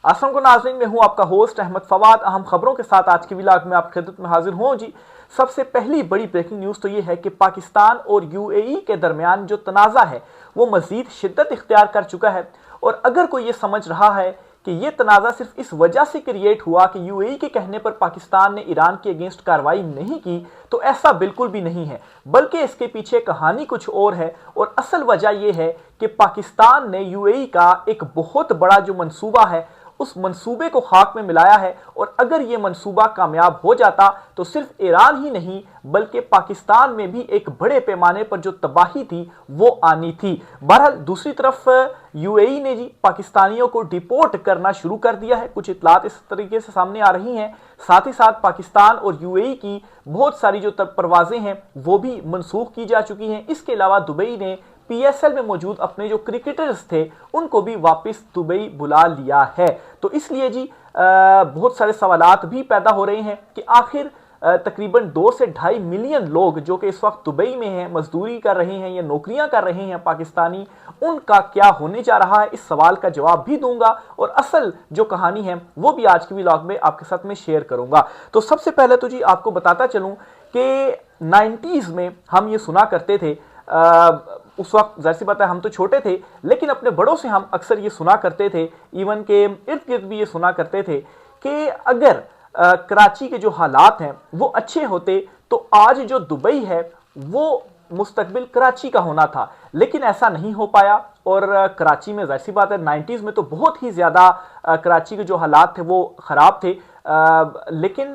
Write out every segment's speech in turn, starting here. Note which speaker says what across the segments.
Speaker 1: अस्सलाम वालेकुम नाज़रीन, मैं हूं आपका होस्ट अहमद फवाद। अहम खबरों के साथ आज की व्लॉग में आपकी खिदमत में हाजिर हूं जी। सबसे पहली बड़ी ब्रेकिंग न्यूज़ तो ये है कि पाकिस्तान और यूएई के दरमियान जो तनाज़ा है वो मज़ीद शिद्दत इख्तियार कर चुका है। और अगर कोई ये समझ रहा है कि ये तनाज़ा सिर्फ इस वजह से क्रिएट हुआ कि यूएई के कहने पर पाकिस्तान ने ईरान के अगेंस्ट कार्रवाई नहीं की, तो ऐसा बिल्कुल भी नहीं है, बल्कि इसके पीछे कहानी कुछ और है। और असल वजह यह है कि पाकिस्तान ने यूएई का एक बहुत बड़ा जो मंसूबा है उस मंसूबे को खाक में मिलाया है। और अगर यह मंसूबा कामयाब हो जाता तो सिर्फ ईरान ही नहीं बल्कि पाकिस्तान में भी एक बड़े पैमाने पर जो तबाही थी वो आनी थी। बहरहाल दूसरी तरफ यूएई ने जी पाकिस्तानियों को डिपोर्ट करना शुरू कर दिया है। कुछ इतलात इस तरीके से सामने आ रही हैं। साथ ही साथ पाकिस्तान और यूएई की बहुत सारी जो परवाजें हैं वो भी मनसूख की जा चुकी हैं। इसके अलावा दुबई ने पीएसएल में मौजूद अपने जो क्रिकेटर्स थे उनको भी वापस दुबई बुला लिया है। तो इसलिए जी बहुत सारे सवालात भी पैदा हो रहे हैं कि आखिर तकरीबन 2 से 2.5 मिलियन लोग जो कि इस वक्त दुबई में हैं, मजदूरी कर रहे हैं या नौकरियां कर रहे हैं पाकिस्तानी, उनका क्या होने जा रहा है, इस सवाल का जवाब भी दूंगा। और असल जो कहानी है वो भी आज की व्लॉग में आपके साथ में शेयर करूंगा। तो सबसे पहले तो जी आपको बताता चलूं कि 90s में हम ये सुना करते थे, उस वक्त जाहिर सी बात है हम तो छोटे थे, लेकिन अपने बड़ों से हम अक्सर ये सुना करते थे, इवन के इर्द गिर्द भी ये सुना करते थे कि अगर कराची के जो हालात हैं वो अच्छे होते तो आज जो दुबई है वो मुस्तकबिल कराची का होना था। लेकिन ऐसा नहीं हो पाया। और कराची में जाहिर सी बात है 90s में तो बहुत ही ज़्यादा कराची के जो हालात थे वो ख़राब थे। लेकिन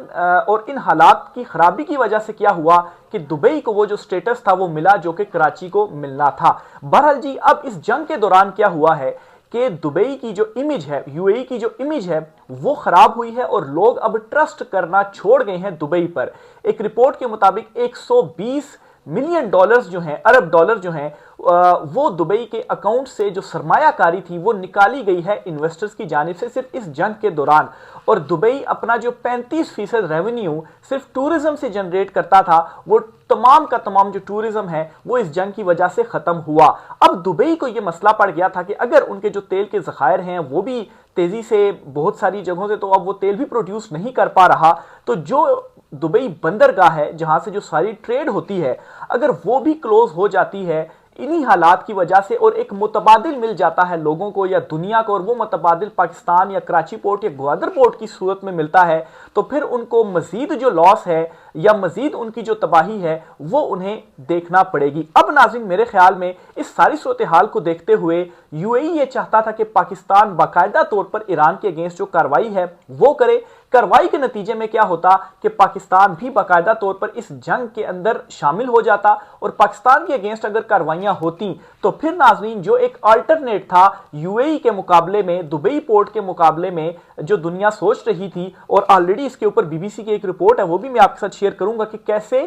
Speaker 1: और इन हालात की ख़राबी की वजह से क्या हुआ कि दुबई को वो जो स्टेटस था वो मिला जो कि कराची को मिलना था। बहरहाल जी अब इस जंग के दौरान क्या हुआ है कि दुबई की जो इमेज है, यूएई की जो इमेज है वो खराब हुई है और लोग अब ट्रस्ट करना छोड़ गए हैं दुबई पर। एक रिपोर्ट के मुताबिक 120 मिलियन डॉलर्स जो हैं, अरब डॉलर जो हैं, वो दुबई के अकाउंट से जो सरमायाकारी थी वो निकाली गई है इन्वेस्टर्स की जानिब से सिर्फ इस जंग के दौरान। और दुबई अपना जो 35% रेवेन्यू सिर्फ टूरिज्म से जनरेट करता था, वो तमाम का तमाम जो टूरिज्म है वो इस जंग की वजह से खत्म हुआ। अब दुबई को यह मसला पड़ गया था कि अगर उनके जो तेल के ज़खायर हैं वो भी तेजी से बहुत सारी जगहों से तो अब वो तेल भी प्रोड्यूस नहीं कर पा रहा, तो जो दुबई बंदरगाह है जहां से जो सारी ट्रेड होती है अगर वो भी क्लोज हो जाती है इन्हीं हालात की वजह से, और एक मुतबादिल मिल जाता है लोगों को या दुनिया को, और वो मुतबादिल पाकिस्तान या कराची पोर्ट या ग्वादर पोर्ट की सूरत में मिलता है, तो फिर उनको मजीद जो लॉस है या मजीद उनकी जो तबाही है वो उन्हें देखना पड़ेगी। अब नाज़रीन मेरे ख्याल में इस सारी सूरत हाल को देखते हुए यूएई ये चाहता था कि पाकिस्तान बाकायदा तौर पर ईरान के अगेंस्ट जो कार्रवाई है वो करे। कार्रवाई के नतीजे में क्या होता कि पाकिस्तान भी बाकायदा तौर पर इस जंग के अंदर शामिल हो जाता, और पाकिस्तान के अगेंस्ट अगर कार्रवाइयां होती तो फिर नाज़रीन जो एक अल्टरनेट था यूएई के मुकाबले में, दुबई पोर्ट के मुकाबले में जो दुनिया सोच रही थी, और ऑलरेडी इसके ऊपर बीबीसी की एक रिपोर्ट है वो भी मैं आपके साथ शेयर करूंगा कि कैसे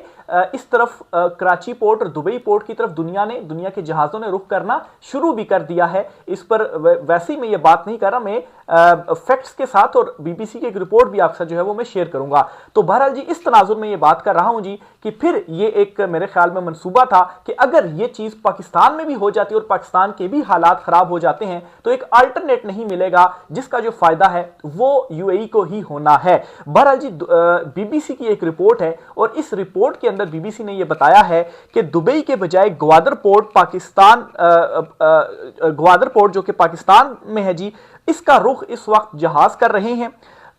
Speaker 1: इस तरफ कराची पोर्ट और दुबई पोर्ट की तरफ दुनिया के जहाज़ों ने रुख करना शुरू भी कर दिया है। इस पर वैसे ही मैं ये बात नहीं कर रहा, मैं फैक्ट्स के साथ और बीबीसी की एक रिपोर्ट भी आपके साथ जो है वो मैं शेयर करूंगा। तो बहरहाल जी इस तनाजुर में ये बात कर रहा हूं जी कि फिर ये एक मेरे ख्याल में मंसूबा था कि अगर ये चीज पाकिस्तान में भी हो जाती और पाकिस्तान के भी हालात खराब हो जाते हैं तो एक अल्टरनेट नहीं मिलेगा जिसका जो फायदा है वो यूएई को ही होना है। बहरहाल जी बीबीसी की एक रिपोर्ट है और इस रिपोर्ट के अंदर बीबीसी ने यह बताया है कि दुबई के बजाय ग्वादर पोर्ट जो कि पाकिस्तान में है जी, इसका रुख इस वक्त जहाज कर रहे हैं।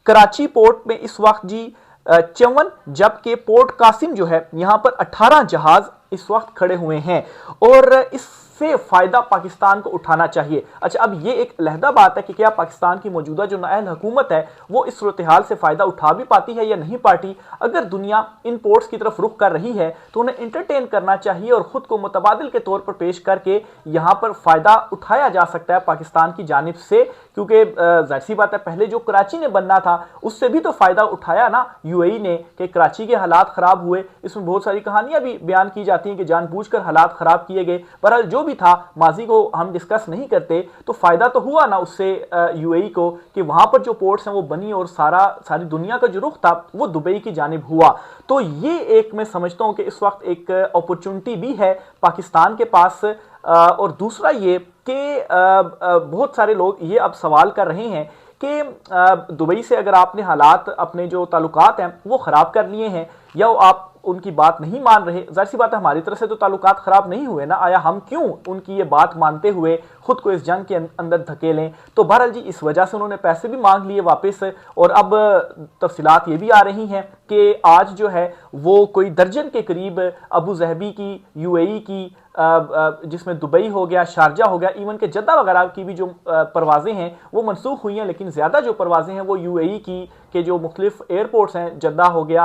Speaker 1: कराची पोर्ट में इस वक्त जी 54, जबकि पोर्ट कासिम जो है यहां पर 18 जहाज इस वक्त खड़े हुए हैं, और इससे फायदा पाकिस्तान को उठाना चाहिए। अच्छा, अब ये एक अलहदा बात है कि क्या पाकिस्तान की मौजूदा जो नाअहल हुकूमत है वो इस सूरत हाल से फायदा उठा भी पाती है या नहीं पाती। अगर दुनिया इन पोर्ट्स की तरफ रुख कर रही है तो उन्हें इंटरटेन करना चाहिए और खुद को मुतबादिल के तौर पर पेश करके यहां पर फायदा उठाया जा सकता है पाकिस्तान की जानिब से, क्योंकि जाहिर सी बात है पहले जो कराची ने बनना था उससे भी तो फायदा उठाया ना यूएई ने कि कराची के हालात खराब हुए। इसमें बहुत सारी कहानियां भी बयान की जाती हैं कि जानबूझकर हालात खराब किए गए। बहरहाल जो भी था, माजी को हम डिस्कस नहीं करते, तो फायदा तो हुआ ना उससे यूएई को कि वहां पर जो पोर्ट्स हैं वो बनी और सारी दुनिया का जो रुख था वो दुबई की जानिब हुआ। तो ये एक मैं समझता हूं कि इस वक्त एक अपॉर्चुनिटी भी है पाकिस्तान के पास। और दूसरा ये कि बहुत सारे लोग ये अब सवाल कर रहे हैं कि दुबई से अगर आपने हालात अपने जो ताल्लुकात हैं वो ख़राब कर लिए हैं या आप उनकी बात नहीं मान रहे, जाहिर सी बात है हमारी तरफ से तो ताल्लुकात खराब नहीं हुए ना, आया हम क्यों उनकी ये बात मानते हुए खुद को इस जंग के अंदर धकेलें। तो बहरहाल जी इस वजह से उन्होंने पैसे भी मांग लिए वापस, और अब तफसीलात ये भी आ रही हैं कि आज जो है वो कोई दर्जन के करीब अबू ज़हबी की, यूएई की, जिसमें दुबई हो गया, शारजा हो गया, इवन के जद्दा वगैरह की भी जो परवाजें हैं वो मनसूख हुई हैं, लेकिन ज़्यादा जो परवाजें हैं वो यूएई की के जो मुख्तलिफ एयरपोर्ट्स हैं, जद्दा हो गया,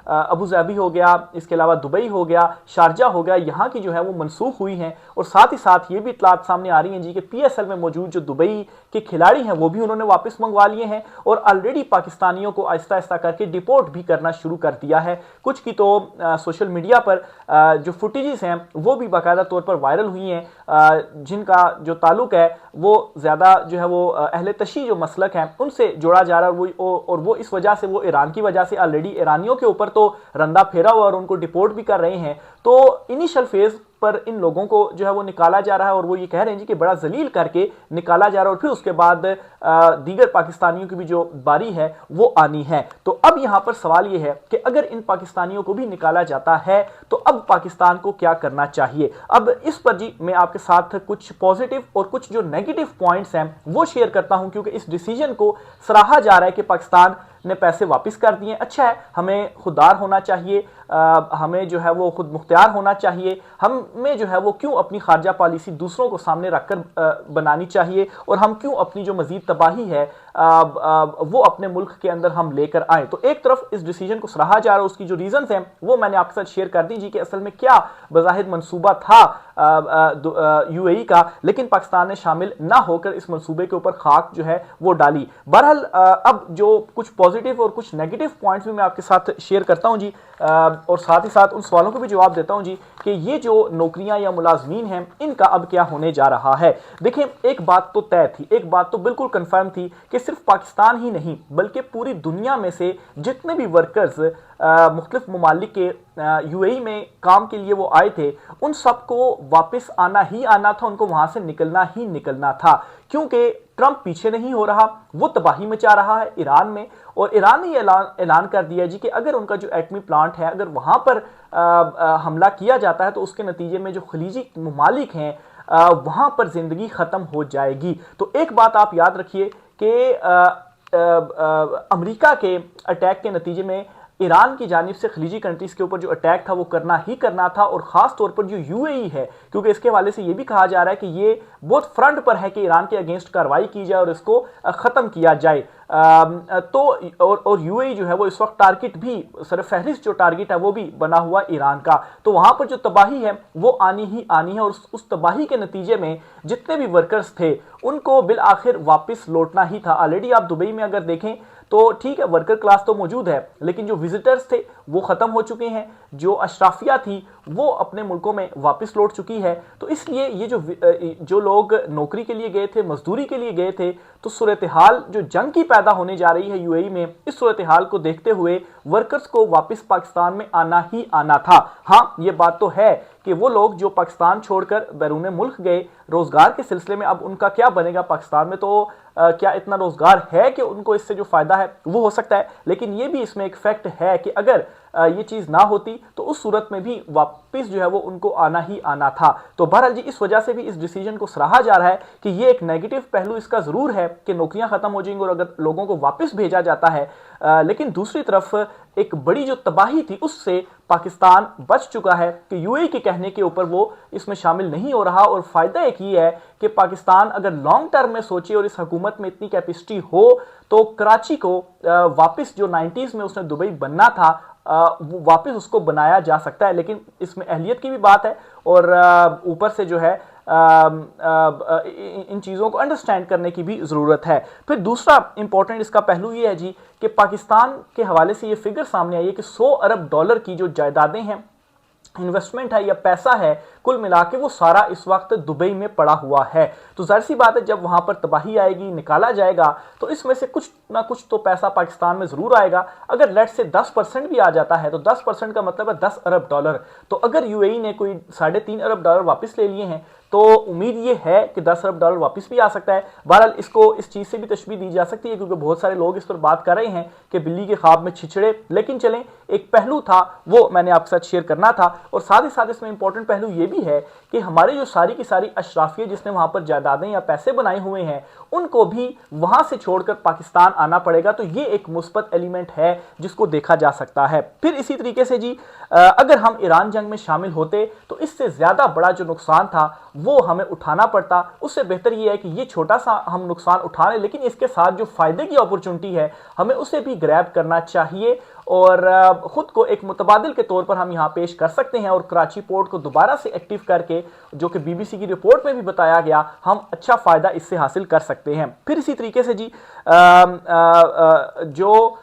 Speaker 1: अबू ज़हबी हो गया, इसके अलावा दुबई हो गया, शारजा हो गया, यहाँ की जो है वो मनसूख हुई हैं। और साथ ही साथ ये भी इतलात सामने आ रही हैं जी कि पीएसएल में मौजूद जो दुबई के खिलाड़ी हैं वो भी उन्होंने वापस मंगवा लिए हैं, और ऑलरेडी पाकिस्तानियों को आहिस्ता आहिस्ता करके डिपोर्ट भी करना शुरू कर दिया है। कुछ की तो सोशल मीडिया पर जो फुटेजेस हैं वो भी बाकायदा तौर पर वायरल हुई हैं, जिनका जो ताल्लुक है वो ज़्यादा जो है वो अहले तशी जो मसलक हैं उनसे जोड़ा जा रहा है, और वो इस वजह से, वो ईरान की वजह से ऑलरेडी ईरानियों के ऊपर तो रंदा फेरा हुआ और उनको डिपोर्ट भी कर रहे हैं। तो इनिशियल फेज पर इन लोगों को जो है वो निकाला जा रहा है, और वो ये कह रहे हैं जी कि बड़ा जलील करके निकाला जा रहा है, और फिर उसके बाद दीगर पाकिस्तानियों की भी जो बारी है वो आनी है। तो अब यहां पर सवाल ये है कि अगर इन पाकिस्तानियों को भी निकाला जाता है तो अब पाकिस्तान को क्या करना चाहिए। अब इस पर जी मैं आपके साथ कुछ पॉजिटिव और कुछ जो नेगेटिव पॉइंट्स हैं वो शेयर करता हूं, क्योंकि इस डिसीजन को सराहा जा रहा है कि पाकिस्तान ने पैसे वापस कर दिए, अच्छा है, हमें खुददार होना चाहिए, हमें जो है वो खुद मुख्तियार होना चाहिए, हमें जो है वो क्यों अपनी खारजा पॉलिसी दूसरों को सामने रखकर बनानी चाहिए, और हम क्यों अपनी जो मजीद तबाही है वो अपने मुल्क के अंदर हम लेकर आए। तो एक तरफ इस डिसीजन को सराहा जा रहा है, उसकी जो रीजंस हैं वो मैंने आपके साथ शेयर कर दी जी कि असल में क्या बज़ाहिर मंसूबा था यूएई का, लेकिन पाकिस्तान ने शामिल ना होकर इस मंसूबे के ऊपर खाक जो है वो डाली। बहरहाल अब जो कुछ पॉजिटिव और कुछ नेगेटिव पॉइंट्स भी मैं आपके साथ शेयर करता हूं जी, और साथ ही साथ उन सवालों को भी जवाब देता हूं जी कि ये जो नौकरियां या मुलाजमीन हैं इनका अब क्या होने जा रहा है। देखिए, एक बात तो तय थी, एक बात तो बिल्कुल कंफर्म थी कि सिर्फ पाकिस्तान ही नहीं बल्कि पूरी दुनिया में से जितने भी वर्कर्स मुख्तलिफ ममालिक के यूएई में काम के लिए वो आए थे उन सबको वापस आना ही आना था, उनको वहां से निकलना ही निकलना था, क्योंकि ट्रंप पीछे नहीं हो रहा, वो तबाही मचा रहा है ईरान में, और ईरान ने ऐलान कर दिया जी कि अगर उनका जो एटमी प्लांट है अगर वहां पर हमला किया जाता है तो उसके नतीजे में जो खलीजी ममालिक हैं वहां पर जिंदगी खत्म हो जाएगी। तो एक बात आप याद रखिए कि अमेरिका के अटैक के नतीजे में ईरान की जानिब से खलीजी कंट्रीज के ऊपर जो अटैक था वो करना ही करना था, और खास तौर पर जो यूएई है, क्योंकि इसके हवाले से ये भी कहा जा रहा है कि ये बहुत फ्रंट पर है कि ईरान के अगेंस्ट कार्रवाई की जाए और इसको खत्म किया जाए। और यूएई जो है वो इस वक्त टारगेट भी, सरफहरिस्त जो टारगेट है वो भी बना हुआ ईरान का। तो वहां पर जो तबाही है वो आनी ही आनी है, और उस तबाही के नतीजे में जितने भी वर्कर्स थे उनको बिल आखिर वापस लौटना ही था। ऑलरेडी आप दुबई में अगर देखें तो ठीक है, वर्कर क्लास तो मौजूद है, लेकिन जो विजिटर्स थे वो खत्म हो चुके हैं, जो अशराफिया थी वो अपने मुल्कों में वापस लौट चुकी है। तो इसलिए ये जो लोग नौकरी के लिए गए थे, मजदूरी के लिए गए थे, तो सूरत हाल जो जंग की पैदा होने जा रही है यूएई में, इस सूरत हाल को देखते हुए वर्कर्स को वापस पाकिस्तान में आना ही आना था। हाँ, ये बात तो है कि वो लोग जो पाकिस्तान छोड़कर बैरून मुल्क गए रोजगार के सिलसिले में, अब उनका क्या बनेगा पाकिस्तान में, तो क्या इतना रोजगार है कि उनको इससे जो फायदा है वो हो सकता है, लेकिन ये भी इसमें एक फैक्ट है कि अगर ये चीज ना होती तो उस सूरत में भी वापस जो है वो उनको आना ही आना था। तो बहरहाल जी इस वजह से भी इस डिसीजन को सराहा जा रहा है कि ये एक नेगेटिव पहलू इसका जरूर है कि नौकरियां खत्म हो जाएंगी और अगर लोगों को वापस भेजा जाता है, लेकिन दूसरी तरफ एक बड़ी जो तबाही थी उससे पाकिस्तान बच चुका है कि यूएई के कहने के ऊपर वो इसमें शामिल नहीं हो रहा। और फायदा एक ही है कि पाकिस्तान अगर लॉन्ग टर्म में सोचे और इस हुकूमत में इतनी कैपेसिटी हो तो कराची को वापस जो 90s में उसने दुबई बनना था वो वापस उसको बनाया जा सकता है, लेकिन इसमें अहलियत की भी बात है और ऊपर से जो है इन चीज़ों को अंडरस्टैंड करने की भी ज़रूरत है। फिर दूसरा इंपॉर्टेंट इसका पहलू ये है जी कि पाकिस्तान के हवाले से ये फिगर सामने आई है कि 100 अरब डॉलर की जो जायदादें हैं, इन्वेस्टमेंट है या पैसा है, कुल मिला के वो सारा इस वक्त दुबई में पड़ा हुआ है। तो जाहिर सी बात है जब वहां पर तबाही आएगी, निकाला जाएगा, तो इसमें से कुछ ना कुछ तो पैसा पाकिस्तान में जरूर आएगा। अगर लेट से 10% भी आ जाता है तो 10% का मतलब है 10 अरब डॉलर। तो अगर यूएई ने कोई 3.5 अरब डॉलर वापस ले लिए हैं तो उम्मीद ये है कि $10 अरब वापस भी आ सकता है। बहरहाल इसको इस चीज से भी तशबीह दी जा सकती है क्योंकि बहुत सारे लोग इस पर बात कर रहे हैं कि बिल्ली के ख्वाब में छिछड़े, लेकिन चलें एक पहलू था वो मैंने आपके साथ शेयर करना था। और साथ ही साथ इसमें इंपॉर्टेंट पहलू ये भी है कि हमारे जो सारी की सारी अशराफिया जिसने वहां पर जायदादें या पैसे बनाए हुए हैं उनको भी वहां से छोड़कर पाकिस्तान आना पड़ेगा। तो ये एक मुस्बत एलिमेंट है जिसको देखा जा सकता है। फिर इसी तरीके से जी अगर हम ईरान जंग में शामिल होते तो इससे ज्यादा बड़ा जो नुकसान था वो हमें उठाना पड़ता। उससे बेहतर ये है कि ये छोटा सा हम नुकसान उठा लें, लेकिन इसके साथ जो फायदे की अपॉर्चुनिटी है हमें उसे भी ग्रैब करना चाहिए और खुद को एक मुतबादिल के तौर पर हम यहाँ पेश कर सकते हैं और कराची पोर्ट को दोबारा से एक्टिव करके, जो कि BBC की रिपोर्ट में भी बताया गया, हम अच्छा फायदा इससे हासिल कर सकते हैं। फिर इसी तरीके से जी जो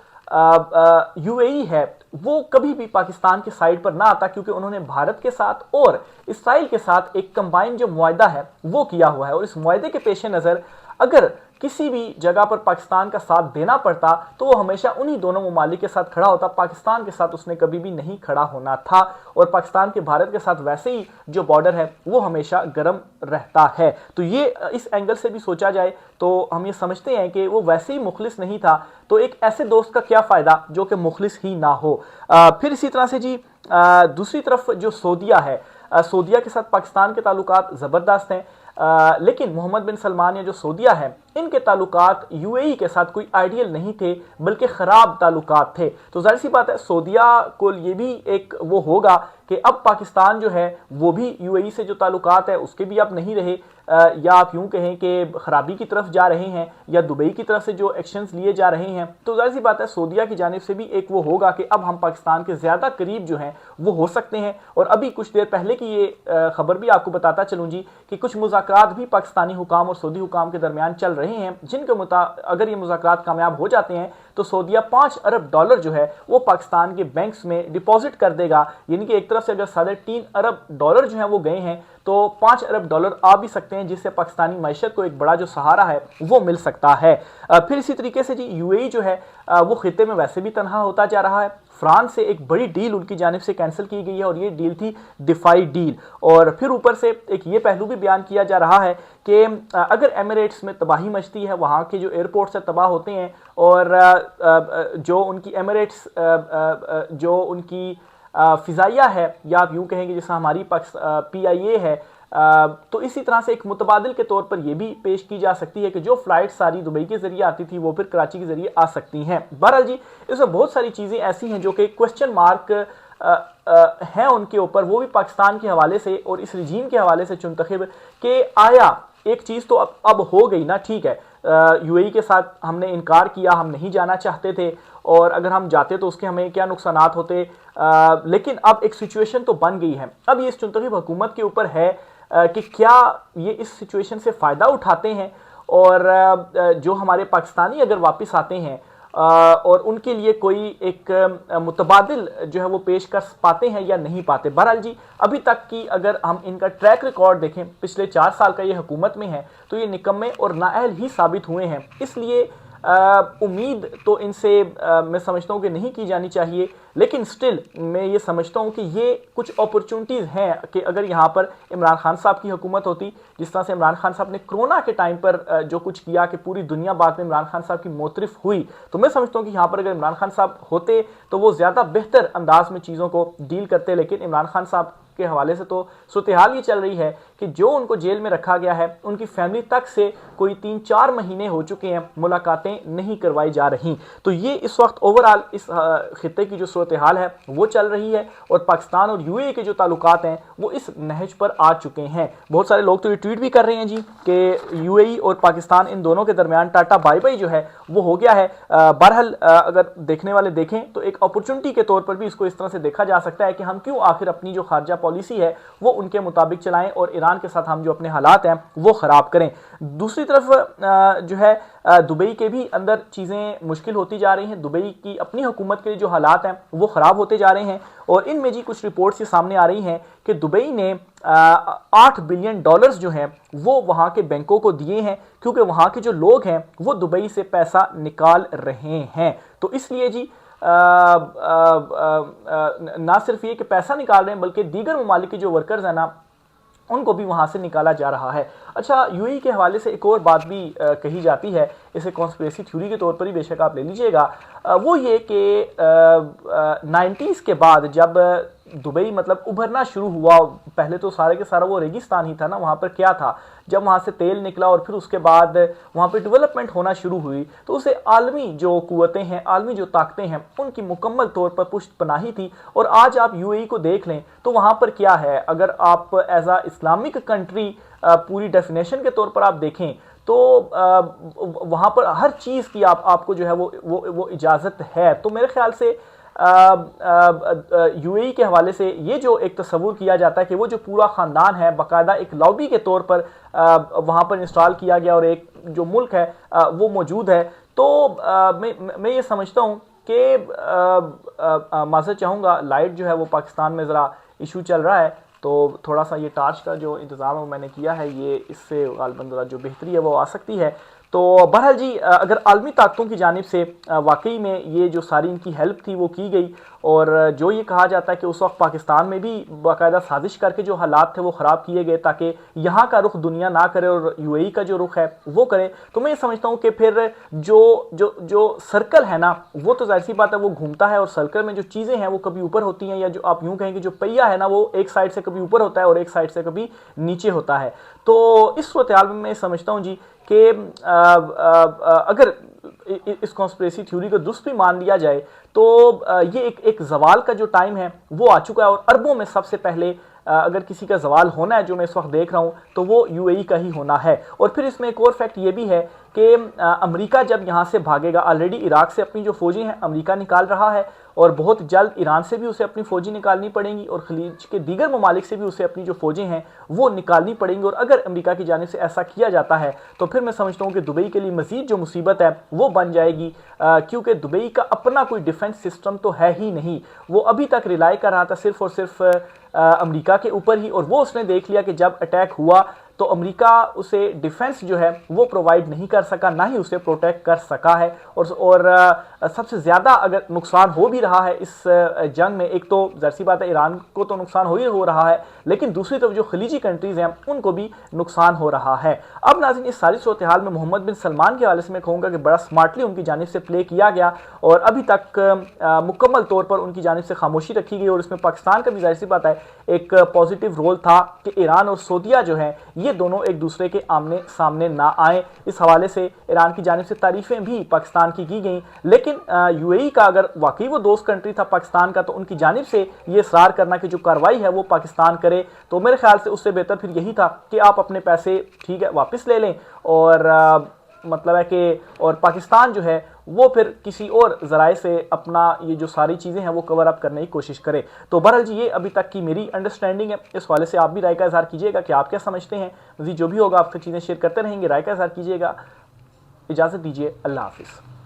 Speaker 1: UAE है वो कभी भी पाकिस्तान की साइड पर ना आता क्योंकि उन्होंने भारत के साथ और इसराइल के साथ एक कंबाइन जो मुआहदा है वो किया हुआ है और इस मुआहदे के पेश नज़र अगर किसी भी जगह पर पाकिस्तान का साथ देना पड़ता तो वो हमेशा उन्हीं दोनों ममालिक के साथ खड़ा होता। पाकिस्तान के साथ उसने कभी भी नहीं खड़ा होना था और पाकिस्तान के भारत के साथ वैसे ही जो बॉर्डर है वो हमेशा गर्म रहता है। तो ये इस एंगल से भी सोचा जाए तो हम ये समझते हैं कि वो वैसे ही मुखलिस नहीं था, तो एक ऐसे दोस्त का क्या फ़ायदा जो कि मुखलिस ही ना हो। फिर इसी तरह से जी दूसरी तरफ जो सऊदीया है, सऊदीया के साथ पाकिस्तान के ताल्लुकात ज़बरदस्त हैं, लेकिन मोहम्मद बिन सलमान या जो सऊदीया है इनके ताल्लुकात UAE के साथ कोई आइडियल नहीं थे बल्कि ख़राब ताल्लुकात थे। तो जाहिर सी बात है सऊदीया को ये भी एक वो होगा कि अब पाकिस्तान जो है वो भी UAE से जो ताल्लुकात है उसके भी अब नहीं रहे, या आप यूं कहें कि खराबी की तरफ जा रहे हैं या दुबई की तरफ से जो एक्शंस लिए जा रहे हैं। तो जाहिर सी बात है सऊदीया की जानिब से भी एक वो होगा कि अब हम पाकिस्तान के ज़्यादा करीब जो हैं वो हो सकते हैं। और अभी कुछ देर पहले की ये खबर भी आपको बताता चलूँ जी कि कुछ मुज़ाकरात भी पाकिस्तानी हुकाम और सऊदी हुकाम के दरमियान चल रहे हैं जिनके अगर ये मुज़ाकरात कामयाब हो जाते हैं तो सऊदीया $5 अरब जो है वो पाकिस्तान के बैंक्स में डिपॉजिट कर देगा। यानी कि एक तरफ से अगर $3.5 अरब जो है वो गए हैं तो $5 अरब आ भी सकते हैं जिससे पाकिस्तानी मैशत को एक बड़ा जो सहारा है वो मिल सकता है। फिर इसी तरीके से जी UAE जो है वो खित्ते में वैसे भी तनहा होता जा रहा है। फ्रांस से एक बड़ी डील उनकी जानिब से कैंसिल की गई है और ये डील थी डिफाई डील। और फिर ऊपर से एक ये पहलू भी बयान किया जा रहा है कि अगर एमिरेट्स में तबाही मचती है, वहाँ के जो एयरपोर्ट से तबाह होते हैं और जो उनकी एमिरेट्स जो उनकी फ़िज़ाइया है या आप यूँ कहेंगे जैसा हमारी PIA है, तो इसी तरह से एक मुतबादिल के तौर पर यह भी पेश की जा सकती है कि जो फ्लाइट सारी दुबई के जरिए आती थी वो फिर कराची के जरिए आ सकती हैं। बहरहाल जी इसमें बहुत सारी चीज़ें ऐसी हैं जो कि क्वेश्चन मार्क हैं उनके ऊपर, वो भी पाकिस्तान के हवाले से और इस रजीम के हवाले से चुनतखब कि आया एक चीज़ तो अब हो गई ना, ठीक है UAE के साथ हमने इनकार किया, हम नहीं जाना चाहते थे और अगर हम जाते तो उसके हमें क्या नुकसानात होते, लेकिन अब एक सिचुएशन तो बन गई है। अब ये इस चुनतखब हुकूमत के ऊपर है कि क्या ये इस सिचुएशन से फ़ायदा उठाते हैं और जो हमारे पाकिस्तानी अगर वापस आते हैं और उनके लिए कोई एक मुतबादिल जो है वो पेश कर पाते हैं या नहीं पाते। बहरहाल जी अभी तक की अगर हम इनका ट्रैक रिकॉर्ड देखें, पिछले 4 साल का ये हुकूमत में है तो ये निकम्मे और नाअहल ही साबित हुए हैं। इसलिए उम्मीद तो इनसे मैं समझता हूँ कि नहीं की जानी चाहिए, लेकिन स्टिल मैं ये समझता हूँ कि ये कुछ अपॉर्चुनिटीज़ हैं कि अगर यहाँ पर इमरान खान साहब की हुकूमत होती, जिस तरह से इमरान खान साहब ने कोरोना के टाइम पर जो कुछ किया कि पूरी दुनिया बाद में इमरान खान साहब की मोतरफ हुई, तो मैं समझता हूँ कि यहाँ पर अगर इमरान खान साहब होते तो वो ज़्यादा बेहतर अंदाज में चीज़ों को डील करते। लेकिन इमरान खान साहब के हवाले से तो सूरत हाल ये चल रही है कि जो उनको जेल में रखा गया है उनकी फैमिली तक से कोई 3-4 महीने हो चुके हैं मुलाकातें नहीं करवाई जा रही। तो ये इस वक्त ओवरऑल इस खित्ते की जो सूरत हाल है वो चल रही है और पाकिस्तान और UAE के जो ताल्लुकात हैं वो इस नहज पर आ चुके हैं। बहुत सारे लोग तो ये ट्वीट भी कर रहे हैं जी कि UAE और पाकिस्तान इन दोनों के दरमियान टाटा बाय बाय जो है वो हो गया है। बहरहाल अगर देखने वाले देखें तो एक अपॉर्चुनिटी के तौर पर भी इसको इस तरह से देखा जा सकता है कि हम क्यों आखिर अपनी जो खारजा पॉलिसी है वो उनके मुताबिक चलाएं और ईरान के साथ हम जो अपने हालात हैं वो ख़राब करें। दूसरी तरफ जो है दुबई के भी अंदर चीज़ें मुश्किल होती जा रही हैं। दुबई की अपनी हुकूमत के जो हालात हैं वो ख़राब होते जा रहे हैं और इनमें जी कुछ रिपोर्ट्स ये सामने आ रही हैं कि दुबई ने $8 बिलियन जो हैं वो वहाँ के बैंकों को दिए हैं क्योंकि वहाँ के जो लोग हैं वो दुबई से पैसा निकाल रहे हैं। तो इसलिए जी ना सिर्फ ये कि पैसा निकाल रहे हैं बल्कि दीगर ममालिक के जो वर्कर्स हैं ना उनको भी वहां से निकाला जा रहा है। अच्छा, यूएई के हवाले से एक और बात भी कही जाती है, इसे कॉन्स्पिरेसी थ्योरी के तौर पर ही बेशक आप ले लीजिएगा, वो ये कि 90s के बाद जब दुबई मतलब उभरना शुरू हुआ, पहले तो सारे के सारा वो रेगिस्तान ही था ना, वहाँ पर क्या था, जब वहाँ से तेल निकला और फिर उसके बाद वहाँ पर डेवलपमेंट होना शुरू हुई तो उसे आलमी जो कुव्वतें हैं, आलमी जो ताकतें हैं, उनकी मुकम्मल तौर पर पुष्ट पनाही थी। और आज आप यूएई को देख लें तो वहाँ पर क्या है, अगर आप एज अ इस्लामिक कंट्री पूरी डेफिनेशन के तौर पर आप देखें तो वहाँ पर हर चीज़ की आपको जो है वो इजाज़त है। तो मेरे ख्याल से यूएई के हवाले से ये जो एक तस्वुर किया जाता है कि वो जो पूरा ख़ानदान है बाकायदा एक लॉबी के तौर पर वहाँ पर इंस्टॉल किया गया और एक जो मुल्क है वो मौजूद है, तो मैं ये समझता हूँ कि माज़रत चाहूँगा, लाइट जो है वो पाकिस्तान में ज़रा इशू चल रहा है, तो थोड़ा सा ये टार्च का जो इंतज़ाम है मैंने किया है, ये इससे गालिबन ज़रा जो बेहतरी है वो आ सकती है। तो बहरहाल जी, अगर आलमी ताकतों की जानिब से वाकई में ये जो सारी इनकी हेल्प थी वो की गई, और जो ये कहा जाता है कि उस वक्त पाकिस्तान में भी बाकायदा साजिश करके जो हालात थे वो ख़राब किए गए ताकि यहाँ का रुख दुनिया ना करे और यूएई का जो रुख है वो करे, तो मैं ये समझता हूँ कि फिर जो सर्कल है ना, वो तो जाहिर सी बात है वो घूमता है, और सर्कल में जो चीज़ें हैं वो कभी ऊपर होती हैं, या जो आप यूँ कहें कि जो पहिया है ना वो एक साइड से कभी ऊपर होता है और एक साइड से कभी नीचे होता है। तो इस सूरत हाल में मैं समझता हूँ जी कि अगर इस कॉन्स्पिरेसी थ्योरी को दुरुस्त भी मान लिया जाए तो ये एक जवाल का जो टाइम है वो आ चुका है, और अरबों में सबसे पहले अगर किसी का जवाल होना है जो मैं इस वक्त देख रहा हूँ तो वो यूएई का ही होना है। और फिर इसमें एक और फैक्ट ये भी है कि अमेरिका जब यहाँ से भागेगा, ऑलरेडी इराक से अपनी जो फौजी हैं अमेरिका निकाल रहा है, और बहुत जल्द ईरान से भी उसे अपनी फौजी निकालनी पड़ेंगी, और खलीज के दीगर ममालिक से भी उसे अपनी जो फौजें हैं वो निकालनी पड़ेंगी। और अगर अमेरिका की जानिब से ऐसा किया जाता है तो फिर मैं समझता हूँ कि दुबई के लिए मजीद जो मुसीबत है वो बन जाएगी, क्योंकि दुबई का अपना कोई डिफेंस सिस्टम तो है ही नहीं। वो अभी तक रिलाई कर रहा था सिर्फ और सिर्फ अमेरिका के ऊपर ही, और वो उसने देख लिया कि जब अटैक हुआ तो अमेरिका उसे डिफेंस जो है वो प्रोवाइड नहीं कर सका, ना ही उसे प्रोटेक्ट कर सका है। और सबसे ज़्यादा अगर नुकसान हो भी रहा है इस जंग में, एक तो ज़ाहिर सी बात है ईरान को तो नुकसान हो रहा है, लेकिन दूसरी तरफ जो खलीजी कंट्रीज़ हैं उनको भी नुकसान हो रहा है। अब नाज़रीन, इस सारी सूरत हाल में मोहम्मद बिन सलमान के हवाले से मैं कहूँगा कि बड़ा स्मार्टली उनकी जानिब से प्ले किया गया, और अभी तक मुकम्मल तौर पर उनकी जानिब से खामोशी रखी गई, और इसमें पाकिस्तान का भी ज़ाहिर सी बात है एक पॉजिटिव रोल था कि ईरान और सऊदीया जो है ये दोनों एक दूसरे के आमने सामने ना आए। इस हवाले से ईरान की जानिब से तारीफें भी पाकिस्तान की गई, लेकिन यूएई का अगर वाकई वो दोस्त कंट्री था पाकिस्तान का तो उनकी जानिब से ये इसरार करना कि जो कार्रवाई है वो पाकिस्तान करे, तो मेरे ख्याल से उससे बेहतर फिर यही था कि आप अपने पैसे ठीक है वापस ले लें, और मतलब है कि और पाकिस्तान जो है वो फिर किसी और ज़राए से अपना ये जो सारी चीज़ें हैं वो कवर अप करने की कोशिश करे। तो बहरहाल जी, ये अभी तक की मेरी अंडरस्टैंडिंग है, इस हवाले से आप भी राय का इज़हार कीजिएगा कि आप क्या समझते हैं। मज़ीद जो भी होगा आपसे चीज़ें शेयर करते रहेंगे, राय का इज़हार कीजिएगा। इजाज़त दीजिए, अल्लाह हाफिज़।